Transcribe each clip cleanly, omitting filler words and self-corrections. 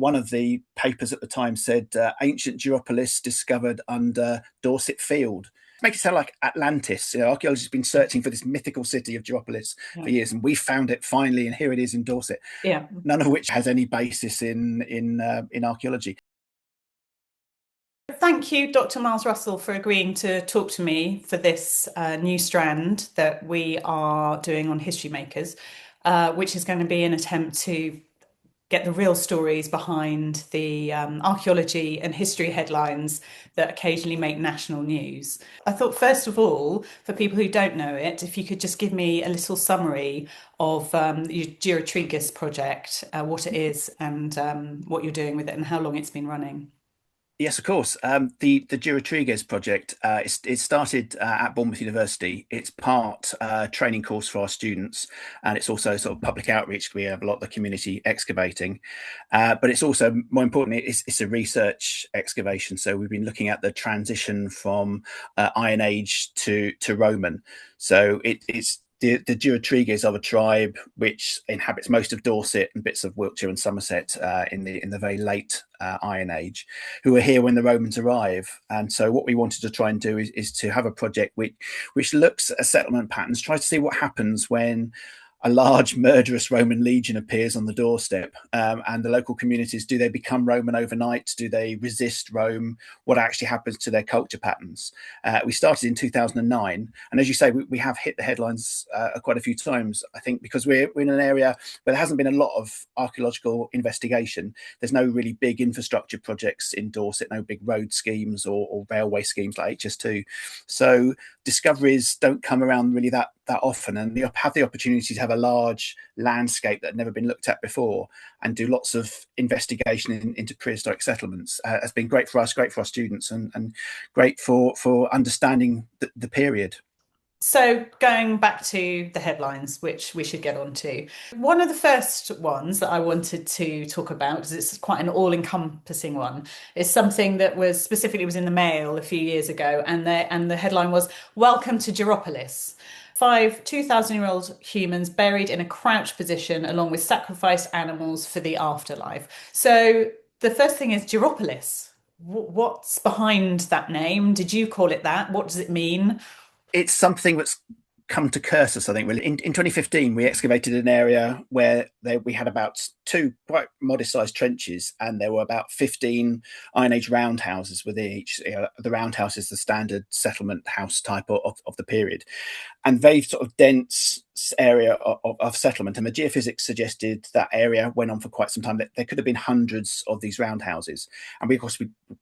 One of the papers at the time said ancient Duropolis discovered under Dorset Field. Make it sound like Atlantis. Archaeologists have been searching for this mythical city of Duropolis for years, and we found it finally, and here it is in Dorset. Yeah. None of which has any basis in archaeology. Thank you, Dr. Miles Russell, for agreeing to talk to me for this new strand that we are doing on History Makers, which is going to be an attempt to get the real stories behind the archaeology and history headlines that occasionally make national news. I thought, first of all, for people who don't know it, if you could just give me a little summary of your Duropolis project, what it is and what you're doing with it and how long it's been running. Yes, of course. The Duropolis project, it started at Bournemouth University. It's part training course for our students, and it's also sort of public outreach. We have a lot of the community excavating, but it's also, more importantly, it's a research excavation. So we've been looking at the transition from Iron Age to Roman. So it's the Duropolis are a tribe which inhabits most of Dorset and bits of Wiltshire and Somerset in the very late Iron Age, who were here when the Romans arrive. And so what we wanted to try and do is to have a project which looks at settlement patterns, tries to see what happens when a large murderous Roman legion appears on the doorstep, and the local communities, do they become Roman overnight? Do they resist Rome? What actually happens to their culture patterns? We started in 2009, and as you say, we have hit the headlines quite a few times, I think, because we're in an area where there hasn't been a lot of archaeological investigation. There's no really big infrastructure projects in Dorset, no big road schemes or railway schemes like HS2. So discoveries don't come around really that often, and you have the opportunity to have a large landscape that had never been looked at before and do lots of investigation into prehistoric settlements. Has been great for us, great for our students, and great for understanding the period. So going back to the headlines, which we should get on to. One of the first ones that I wanted to talk about, because it's quite an all-encompassing one, is something that was in the Mail a few years ago, and the headline was "Welcome to Duropolis. 5 2,000-year-old humans buried in a crouched position along with sacrificed animals for the afterlife." So the first thing is Duropolis. What's behind that name? Did you call it that? What does it mean? It's something that's come to curse us, I think. Really, in 2015, we excavated an area where we had about 2 quite modest-sized trenches, and there were about 15 Iron Age roundhouses within each. The roundhouse is the standard settlement house type of the period, and very sort of dense area of settlement. And the geophysics suggested that area went on for quite some time. That there could have been hundreds of these roundhouses, and we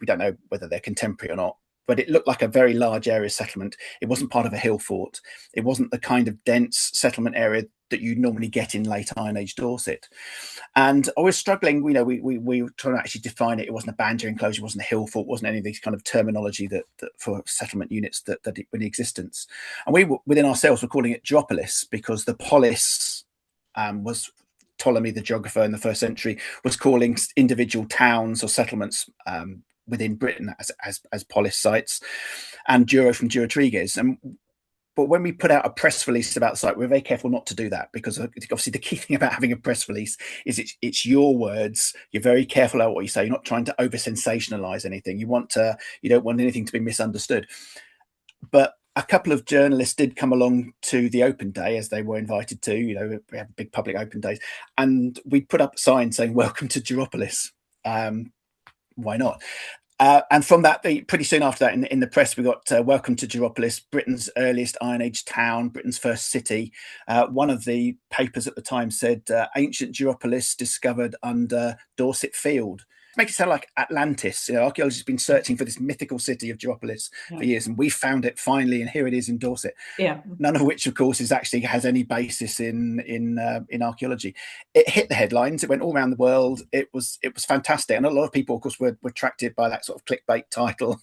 don't know whether they're contemporary or not. But it looked like a very large area of settlement. It wasn't part of a hill fort. It wasn't the kind of dense settlement area that you normally get in late Iron Age Dorset. And I was struggling, we were trying to actually define it. It wasn't a banjo enclosure, it wasn't a hill fort, it wasn't any of these kind of terminology that for settlement units that in existence. And we were, within ourselves, were calling it Duropolis because the polis was Ptolemy, the geographer in the 1st century, was calling individual towns or settlements within Britain as polis sites, and Duro from Duropolis. But when we put out a press release about the site, we're very careful not to do that, because obviously the key thing about having a press release is it's your words. You're very careful about what you say. You're not trying to over sensationalize anything. You don't want anything to be misunderstood. But a couple of journalists did come along to the open day, as they were invited to. We have big public open days, and we put up a sign saying "Welcome to Duropolis." Why not? And from that, pretty soon after that, in the press, we got "Welcome to Duropolis, Britain's earliest Iron Age town, Britain's first city." One of the papers at the time said ancient Duropolis discovered under Dorset Field. Make it sound like Atlantis. Archaeologists have been searching for this mythical city of Duropolis for years, and we found it finally, and here it is in Dorset. Yeah. None of which, of course, has any basis in archaeology. It hit the headlines. It went all around the world. It was fantastic, and a lot of people, of course, were attracted by that sort of clickbait title.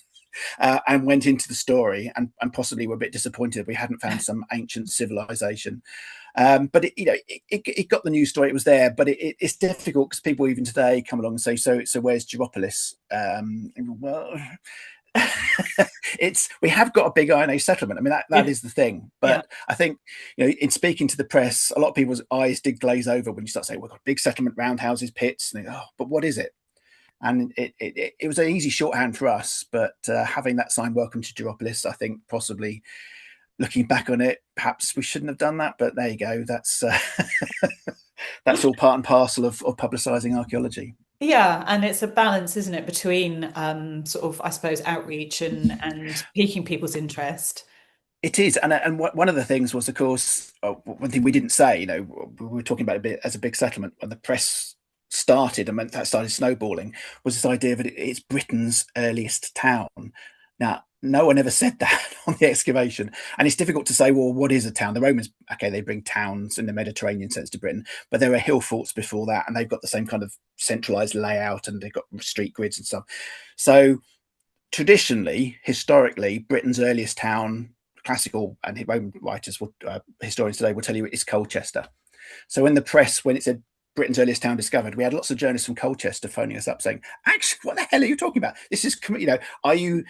And went into the story, and possibly were a bit disappointed we hadn't found some ancient civilization. But it got the news story. It was there, but it's difficult because people even today come along and say, "So where's Duropolis?" Well, we have got a big Iron Age settlement. I mean, that is the thing. But I think in speaking to the press, a lot of people's eyes did glaze over when you start saying we've got big settlement, roundhouses, pits, and but what is it? And it was an easy shorthand for us, but having that sign "Welcome to Duropolis," I think possibly looking back on it, perhaps we shouldn't have done that. But there you go. That's all part and parcel of publicising archaeology. Yeah, and it's a balance, isn't it, between sort of, I suppose, outreach and piquing people's interest. It is, and one of the things was, of course, one thing we didn't say. We were talking about it a bit as a big settlement when the press started, and when that started snowballing, was this idea that it's Britain's earliest town. Now, no one ever said that on the excavation, and it's difficult to say, well, what is a town? The Romans, okay, they bring towns in the Mediterranean sense to Britain, but there were hill forts before that, and they've got the same kind of centralized layout, and they've got street grids and stuff. So traditionally, historically, Britain's earliest town, classical and Roman writers, historians today will tell you, it's Colchester. So in the press, when it said Britain's earliest town discovered, we had lots of journalists from Colchester phoning us up saying, actually, what the hell are you talking about? This is, are you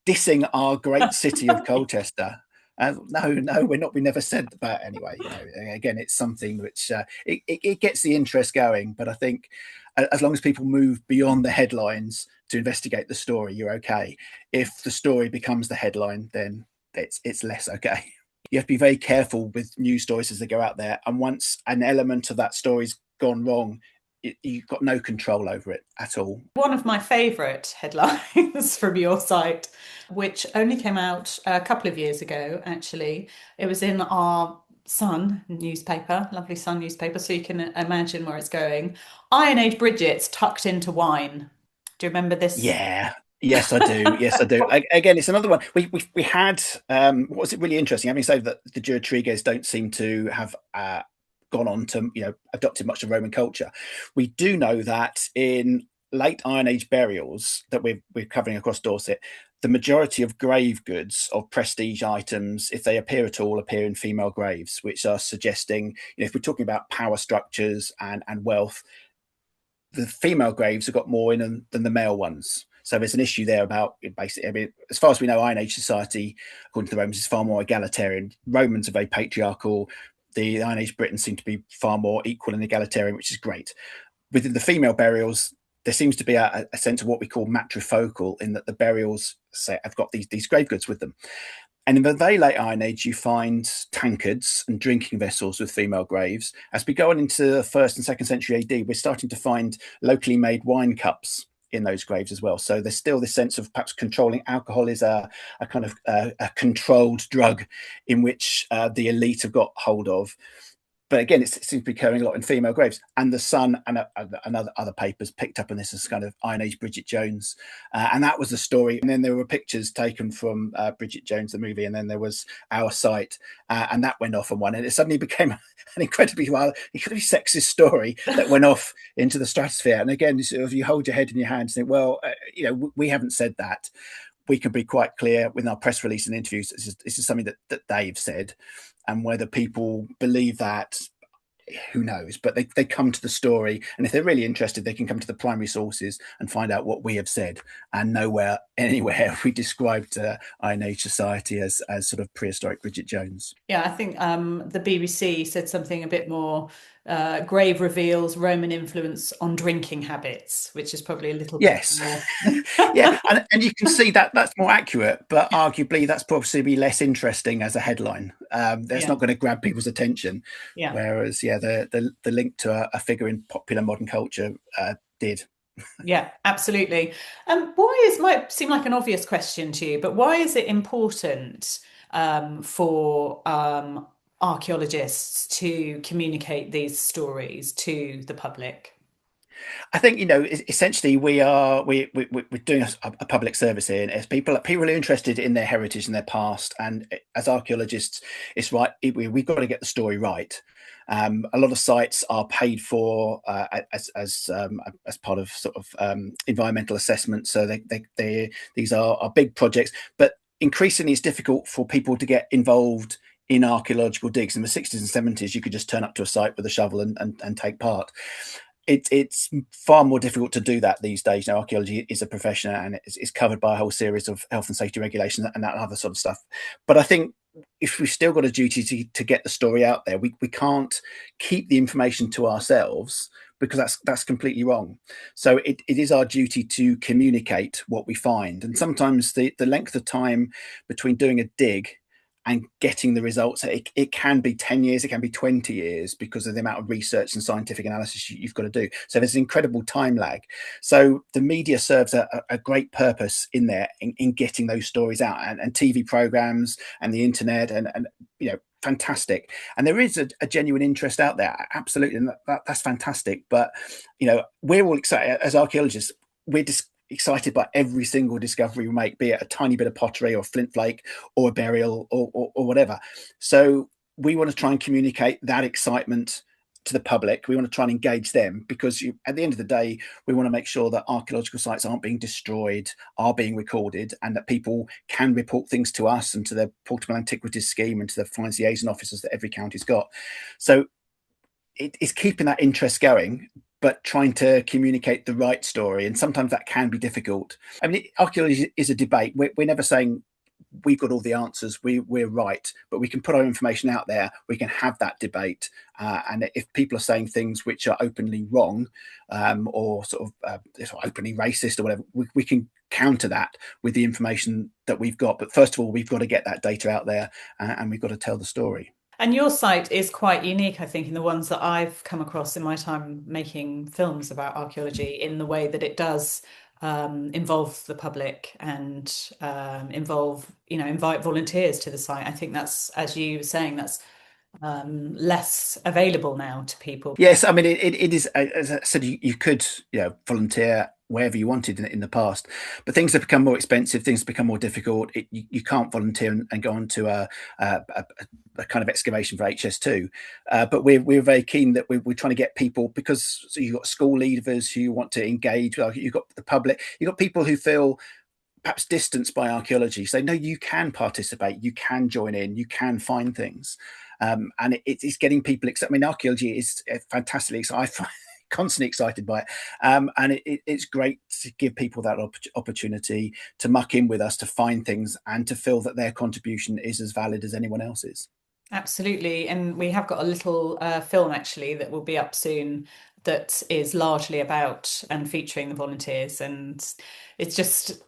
dissing our great city of Colchester? No, we're not. We never said that anyway. Again, it's something which it gets the interest going. But I think as long as people move beyond the headlines to investigate the story, you're okay. If the story becomes the headline, then it's less okay. You have to be very careful with news stories as they go out there. And once an element of that story's gone wrong, you've got no control over it at all. One of my favourite headlines from your site, which only came out a couple of years ago, actually, it was in our Sun newspaper, lovely Sun newspaper, so you can imagine where it's going. Iron Age Bridgets tucked into wine. Do you remember this? Yeah. Yes, I do. Yes, I do. Again, it's another one. We had what was it really interesting? Having said that, the Durotriges don't seem to have gone on to adopted much of Roman culture. We do know that in late Iron Age burials that we're covering across Dorset, the majority of grave goods, of prestige items, if they appear at all, appear in female graves, which are suggesting, if we're talking about power structures and wealth, the female graves have got more in them than the male ones. So there's an issue there about basically, I mean, as far as we know, Iron Age society, according to the Romans, is far more egalitarian. Romans are very patriarchal. The Iron Age Britons seem to be far more equal and egalitarian, which is great. Within the female burials, there seems to be a sense of what we call matrifocal, in that the burials have got these grave goods with them. And in the very late Iron Age, you find tankards and drinking vessels with female graves. As we go on into the 1st and 2nd century AD, we're starting to find locally made wine cups in those graves as well. So there's still this sense of perhaps controlling alcohol is a kind of a controlled drug in which the elite have got hold of. But again, it seems to be occurring a lot in female graves. And the Sun and other papers picked up on this as kind of Iron Age Bridget Jones. And that was the story. And then there were pictures taken from Bridget Jones, the movie, and then there was Our Site. And that went off on one. And it suddenly became an incredibly sexist story that went off into the stratosphere. And again, if you hold your head in your hands and think, well, we haven't said that. We can be quite clear with our press release and interviews. This is something that they've said, and whether people believe that, who knows? But they come to the story, and if they're really interested, they can come to the primary sources and find out what we have said. And nowhere, anywhere, we described Iron Age society as sort of prehistoric Bridget Jones. Yeah, I think the BBC said something a bit more. Grave reveals Roman influence on drinking habits, which is probably a little bit more. Yeah, and you can see that that's more accurate, but arguably that's probably less interesting as a headline. That's not going to grab people's attention. Yeah. Whereas, the link to a figure in popular modern culture did. Yeah, absolutely. Might seem like an obvious question to you, but why is it important for archaeologists to communicate these stories to the public? I think essentially we're doing a public service here, and as people are interested in their heritage and their past, and as archaeologists, it's right, we've got to get the story right. A lot of sites are paid for as part of sort of environmental assessment, so these are big projects, but increasingly it's difficult for people to get involved in archaeological digs. In the 60s and 70s, you could just turn up to a site with a shovel and take part. It's far more difficult to do that these days. Now, archaeology is a profession, and it's covered by a whole series of health and safety regulations and that other sort of stuff. But I think if we've still got a duty to get the story out there, we can't keep the information to ourselves, because that's completely wrong. So it is our duty to communicate what we find. And sometimes the length of time between doing a dig and getting the results, it can be 10 years, it can be 20 years because of the amount of research and scientific analysis you've got to do. So there's an incredible time lag. So the media serves a great purpose in there in getting those stories out, and TV programs and the internet and fantastic. And there is a genuine interest out there, absolutely, and that's fantastic. But we're all excited as archaeologists. We're just excited by every single discovery we make, be it a tiny bit of pottery or flint flake or a burial or whatever. So we want to try and communicate that excitement to the public. We want to try and engage them because at the end of the day, we want to make sure that archaeological sites aren't being destroyed, are being recorded, and that people can report things to us and to the Portable Antiquities Scheme and to the finance liaison officers that every county's got. So it's keeping that interest going, but trying to communicate the right story. And sometimes that can be difficult. I mean, archaeology is a debate. We're never saying we've got all the answers, we're right, but we can put our information out there, we can have that debate. And if people are saying things which are openly wrong, or sort of openly racist or whatever, we can counter that with the information that we've got. But first of all, we've got to get that data out there, and we've got to tell the story. And your site is quite unique, I think, in the ones that I've come across in my time making films about archaeology, in the way that it does involve the public and invite volunteers to the site. I think that's, as you were saying, that's less available now to people. Yes, I mean it is. As I said, you could volunteer wherever you wanted in the past, but things have become more expensive. Things have become more difficult. You can't volunteer and go on to a kind of excavation for HS2. But we're very keen that we're trying to get people, because you've got school leavers who want to engage. You've got the public. You've got people who feel perhaps distanced by archaeology, say no, you can participate, you can join in, you can find things. And it's getting people excited. I mean, archaeology is fantastically exciting. I find constantly excited by it, and it's great to give people that opportunity to muck in with us, to find things, and to feel that their contribution is as valid as anyone else's. Absolutely. And we have got a little film actually that will be up soon that is largely about and featuring the volunteers. And it's just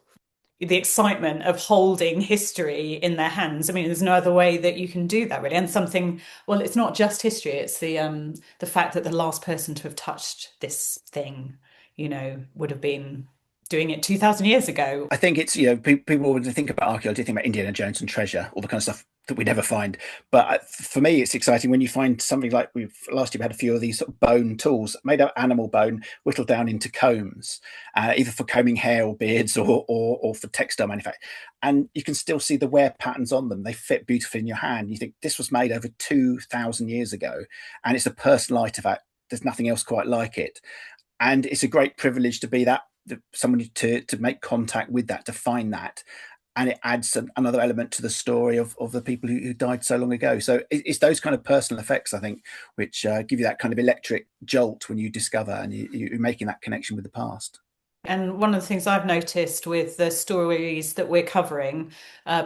the excitement of holding history in their hands. I mean, there's no other way that you can do that really. And something, well, it's not just history, it's the fact that the last person to have touched this thing, would have been doing it 2000 years ago. I think it's, people when they think about archaeology, think about Indiana Jones and treasure, all the kind of stuff that we never find. But for me, it's exciting when you find something like last year we had a few of these sort of bone tools made out of animal bone, whittled down into combs, either for combing hair or beards or for textile manufacture. And you can still see the wear patterns on them. They fit beautifully in your hand. You think this was made over 2000 years ago, and it's a personal artifact. There's nothing else quite like it. And it's a great privilege to be someone to make contact with that, to find that, and it adds another element to the story of the people who died so long ago. So it's those kind of personal effects, I think, which give you that kind of electric jolt when you discover and you're making that connection with the past. And one of the things I've noticed with the stories that we're covering,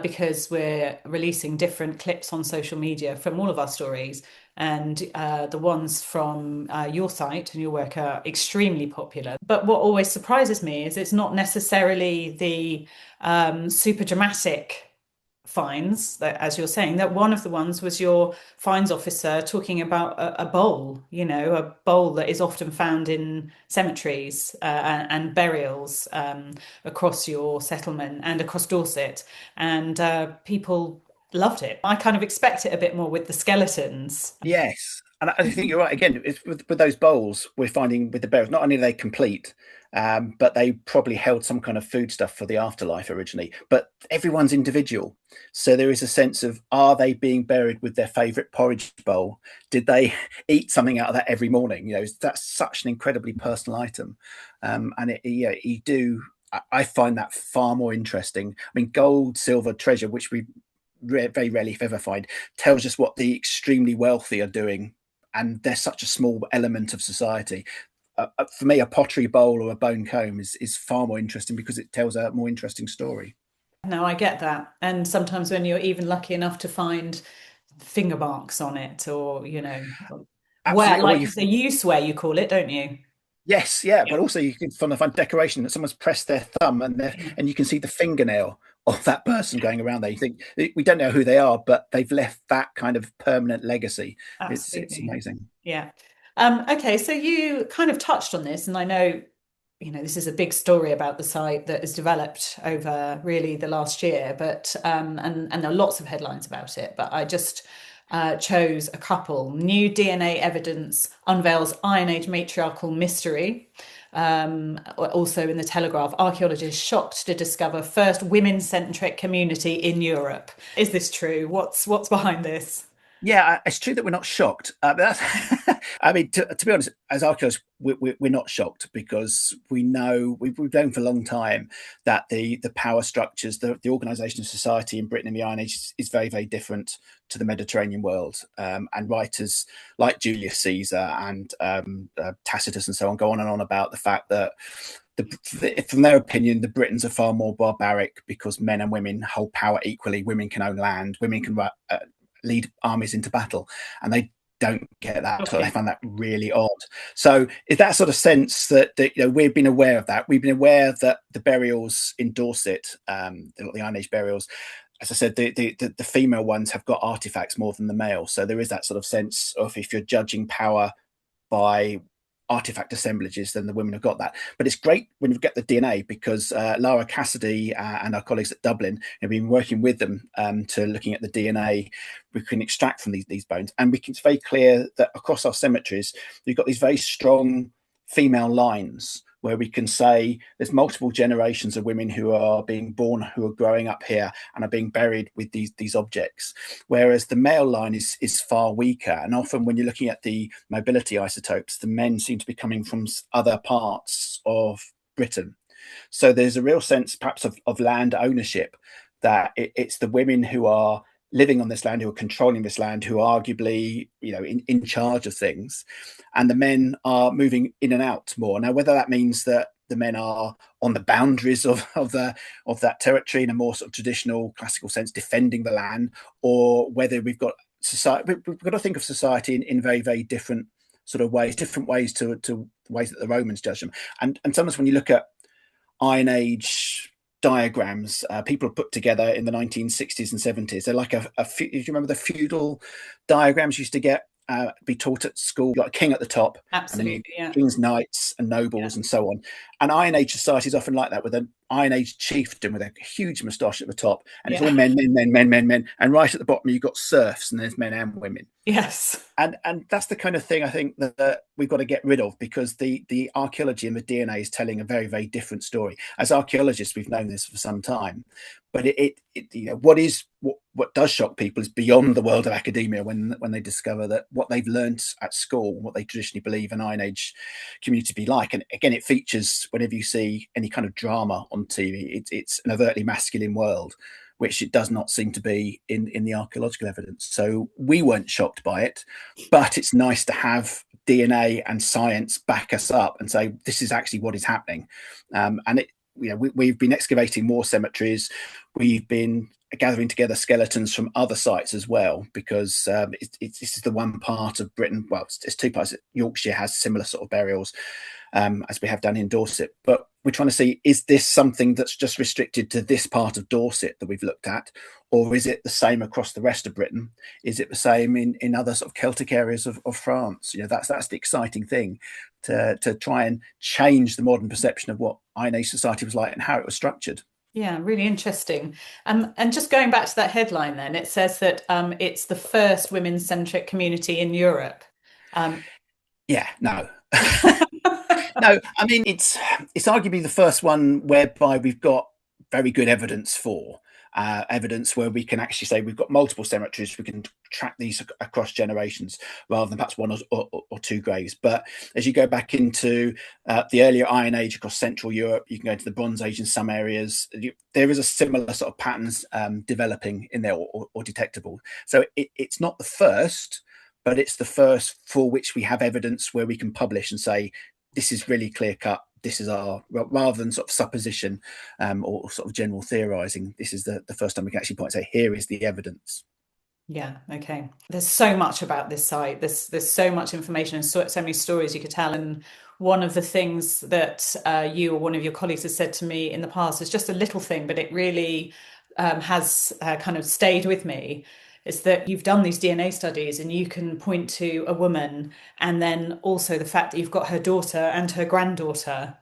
because we're releasing different clips on social media from all of our stories, and the ones from your site and your work are extremely popular. But what always surprises me is it's not necessarily the super dramatic finds, that, as you're saying, that one of the ones was your finds officer talking about a bowl, a bowl that is often found in cemeteries and burials across your settlement and across Dorset, and people loved it. I kind of expect it a bit more with the skeletons. Yes. And I think you're right. Again, with those bowls, we're finding with the burials, not only are they complete, but they probably held some kind of food stuff for the afterlife originally. But everyone's individual. So there is a sense of, are they being buried with their favourite porridge bowl? Did they eat something out of that every morning? That's such an incredibly personal item. And you do. I find that far more interesting. I mean, gold, silver, treasure, which we very rarely, if ever, find, tells us what the extremely wealthy are doing, and they're such a small element of society. For me, a pottery bowl or a bone comb is far more interesting because it tells a more interesting story. No, I get that. And sometimes when you're even lucky enough to find finger marks on it, or Where, absolutely. Or you like the you swear you call it, don't you? Yes, yeah, Yeah. but also you can find decoration that someone's pressed their thumb Yeah. and you can see the fingernail of that person going around there. You think we don't know who they are, but they've left that kind of permanent legacy. It's Absolutely. amazing. Yeah. Okay, so you kind of touched on this, and I know, this is a big story about the site that has developed over really the last year, but and there are lots of headlines about it, but I just chose a couple. New DNA evidence unveils Iron Age matriarchal mystery. Also in the Telegraph, archaeologists shocked to discover first women-centric community in Europe. Is this true? What's behind this? Yeah, it's true that we're not shocked. That's, I mean, to be honest, as archaeologists, we're not shocked because we know we've known for a long time that the power structures, the organisation of society in Britain in the Iron Age is very, very different to the Mediterranean world. And writers like Julius Caesar and Tacitus and so on go on and on about the fact that from their opinion, the Britons are far more barbaric because men and women hold power equally. Women can own land. Women can lead armies into battle, and they don't get that. So they Okay. find that really odd. So it's that sort of sense that we've been aware of that. We've been aware that the burials in Dorset, the Iron Age burials, as I said, the female ones have got artifacts more than the male. So there is that sort of sense of if you're judging power by artifact assemblages, then the women have got that. But it's great when you get the DNA because Lara Cassidy and our colleagues at Dublin have been working with them to looking at the DNA we can extract from these bones. And it's very clear that across our cemeteries, we've got these very strong female lines where we can say there's multiple generations of women who are being born, who are growing up here and are being buried with these objects. Whereas the male line is far weaker. And often when you're looking at the mobility isotopes, the men seem to be coming from other parts of Britain. So there's a real sense perhaps of land ownership that it's the women who are living on this land, who are controlling this land, who are arguably, in charge of things, and the men are moving in and out more. Now, whether that means that the men are on the boundaries of that territory in a more sort of traditional classical sense, defending the land, or whether we've got society, we've got to think of society in very, very different sort of ways, different ways to ways that the Romans judge them. And sometimes when you look at Iron Age diagrams people have put together in the 1960s and 70s. They're like do you remember the feudal diagrams used to get be taught at school? You've got a king at the top, and then you Absolutely. Yeah. kings, knights, and Yeah. nobles, and so on. And Iron Age society is often like that, with an Iron Age chieftain with a huge moustache at the top, and it's all Yeah. men, men, men, men, men, men, and right at the bottom you've got serfs, and there's men and women. Yes. And that's the kind of thing I think that we've got to get rid of, because the archaeology and the DNA is telling a very, very different story. As archaeologists, we've known this for some time, but what does shock people is beyond the world of academia when they discover that what they've learned at school, what they traditionally believe an Iron Age community to be like. And again, it features whenever you see any kind of drama on TV, it's an overtly masculine world, which it does not seem to be in the archaeological evidence. So we weren't shocked by it, but it's nice to have DNA and science back us up and say this is actually what is happening. We've been excavating more cemeteries. We've been gathering together skeletons from other sites as well, because this is the one part of Britain. Well, it's two parts. Yorkshire has similar sort of burials as we have done in Dorset. But we're trying to see, is this something that's just restricted to this part of Dorset that we've looked at? Or is it the same across the rest of Britain? Is it the same in other sort of Celtic areas of France? That's the exciting thing, to try and change the modern perception of what Iron Age society was like and how it was structured. Yeah, really interesting. And just going back to that headline, then it says that it's the first women-centric community in Europe. Um, Yeah, no. No, I mean it's arguably the first one whereby we've got very good evidence for evidence where we can actually say we've got multiple cemeteries. We can track these across generations rather than perhaps one or two graves. But as you go back into the earlier Iron Age across Central Europe, you can go into the Bronze Age in some areas. There is a similar sort of patterns developing in there or detectable. So it's not the first, but it's the first for which we have evidence where we can publish and say this is really clear cut. This is our, rather than sort of supposition or sort of general theorizing. This is the first time we can actually point and say here is the evidence. Yeah, okay. There's so much about this site. There's so much information and so many stories you could tell. And one of the things that you or one of your colleagues has said to me in the past is just a little thing, but it really has kind of stayed with me. Is that you've done these DNA studies and you can point to a woman, and then also the fact that you've got her daughter and her granddaughter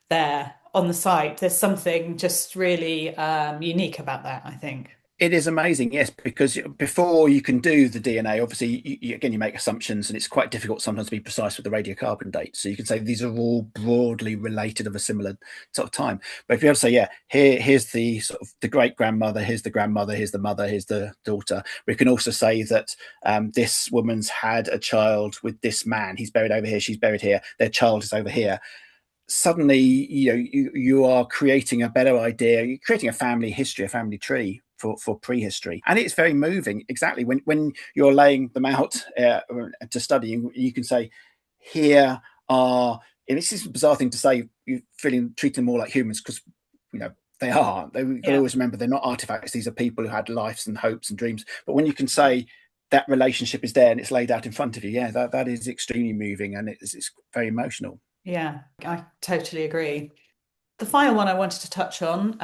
there on the site. There's something just really unique about that, I think. It is amazing, yes, because before you can do the DNA, obviously, again, you make assumptions, and it's quite difficult sometimes to be precise with the radiocarbon date. So you can say these are all broadly related of a similar sort of time. But if you have to say, yeah, here's the sort of the great grandmother, here's the grandmother, here's the mother, here's the daughter. We can also say that this woman's had a child with this man. He's buried over here, she's buried here, their child is over here. Suddenly, you are creating a better idea. You're creating a family history, a family tree for prehistory, and it's very moving. Exactly, when you're laying them out to study, you can say, here are. And this is a bizarre thing to say. You're treating them more like humans because you know they are. We've got to Yeah. always remember they're not artifacts. These are people who had lives and hopes and dreams. But when you can say that relationship is there and it's laid out in front of you, yeah, that is extremely moving, and it's very emotional. Yeah, I totally agree. The final one I wanted to touch on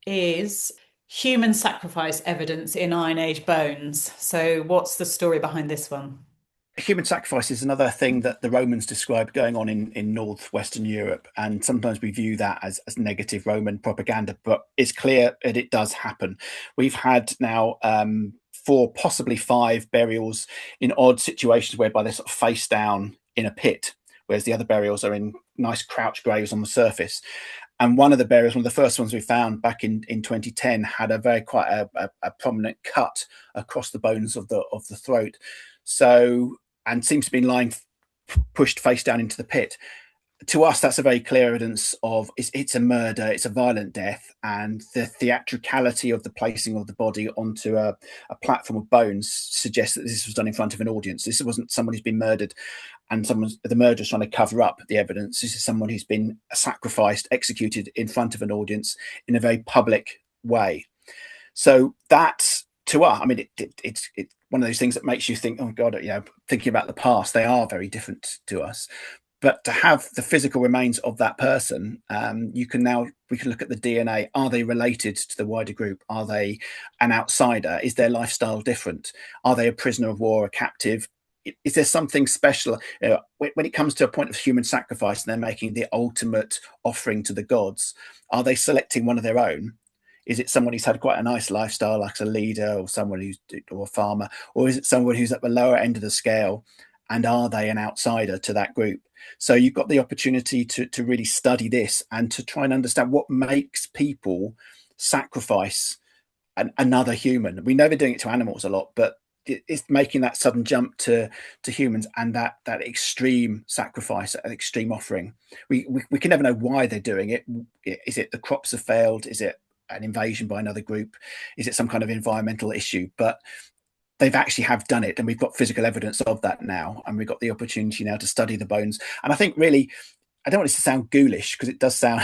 is human sacrifice evidence in Iron Age bones. So, what's the story behind this one? Human sacrifice is another thing that the Romans described going on in northwestern Europe, and sometimes we view that as negative Roman propaganda, but it's clear that it does happen. We've had now four, possibly five burials in odd situations whereby they're sort of face down in a pit, whereas the other burials are in nice crouch graves on the surface. And one of the burials, one of the first ones we found back in 2010, had a very quite a prominent cut across the bones of the throat. So and seems to be lying pushed face down into the pit. To us, that's a very clear evidence of it's a murder, it's a violent death, and the theatricality of the placing of the body onto a platform of bones suggests that this was done in front of an audience. This wasn't someone who's been murdered and the murderer's trying to cover up the evidence. This is someone who's been sacrificed, executed in front of an audience in a very public way. So that's to us. I mean, it's one of those things that makes you think, oh God, thinking about the past, they are very different to us. But to have the physical remains of that person, we can look at the DNA. Are they related to the wider group? Are they an outsider? Is their lifestyle different? Are they a prisoner of war, a captive? Is there something special when it comes to a point of human sacrifice and they're making the ultimate offering to the gods? Are they selecting one of their own? Is it someone who's had quite a nice lifestyle, like a leader, or someone or a farmer, or is it someone who's at the lower end of the scale? And are they an outsider to that group? So you've got the opportunity to really study this and to try and understand what makes people sacrifice another human. We know they're doing it to animals a lot, but it's making that sudden jump to humans and that extreme sacrifice, an extreme offering. We can never know why they're doing it. Is it the crops have failed? Is it an invasion by another group? Is it some kind of environmental issue? But they've actually have done it, and we've got physical evidence of that now, and we've got the opportunity now to study the bones. And I think really, I don't want this to sound ghoulish because it does sound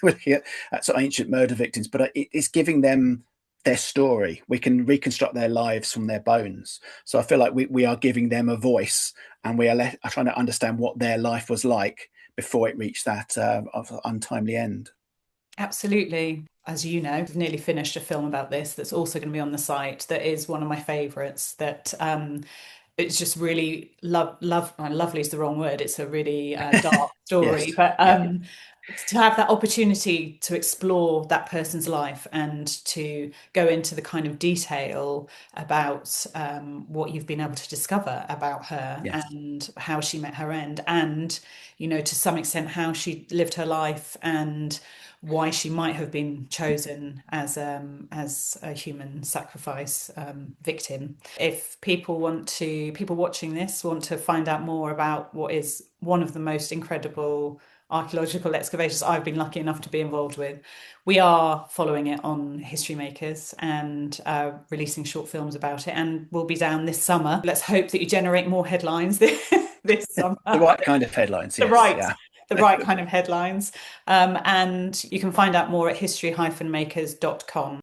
looking at sort of ancient murder victims, but it's giving them their story. We can reconstruct their lives from their bones. So I feel like we are giving them a voice, and we are trying to understand what their life was like before it reached that untimely end. Absolutely. As you know, I've nearly finished a film about this that's also going to be on the site that is one of my favorites that it's just really lovely is the wrong word. It's a really dark story, Yes. but Yeah. to have that opportunity to explore that person's life and to go into the kind of detail about what you've been able to discover about her Yes. and how she met her end, and to some extent how she lived her life and why she might have been chosen as a human sacrifice victim. If people watching this want to find out more about what is one of the most incredible archaeological excavations I've been lucky enough to be involved with, we are following it on History Makers and releasing short films about it, and we'll be down this summer. Let's hope that you generate more headlines this summer. The right kind of headlines. the Yes. right Yeah. the right kind of headlines. And you can find out more at history-makers.com.